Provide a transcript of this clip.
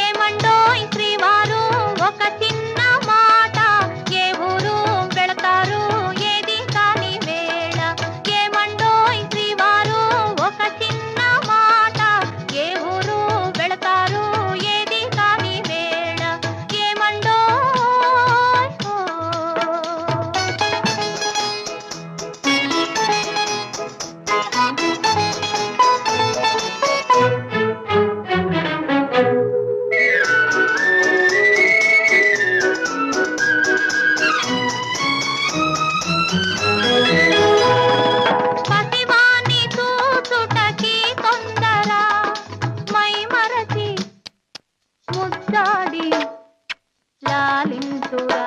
ఏమండోయ్ శ్రీవారు ఒక చిన్న మాట, ఏ ఊరు వెళతారు ఏది కాని వేళ. ఏమండోయ్ శ్రీవారు ఒక చిన్న మాట, ఏ ఊరు వెళతారు ఏది కాని వేళ. ఏమండోయ్ పసివాణ్ణి చూచుటకి తొందర, మై మరచి ముద్దాడి లాలింతురా.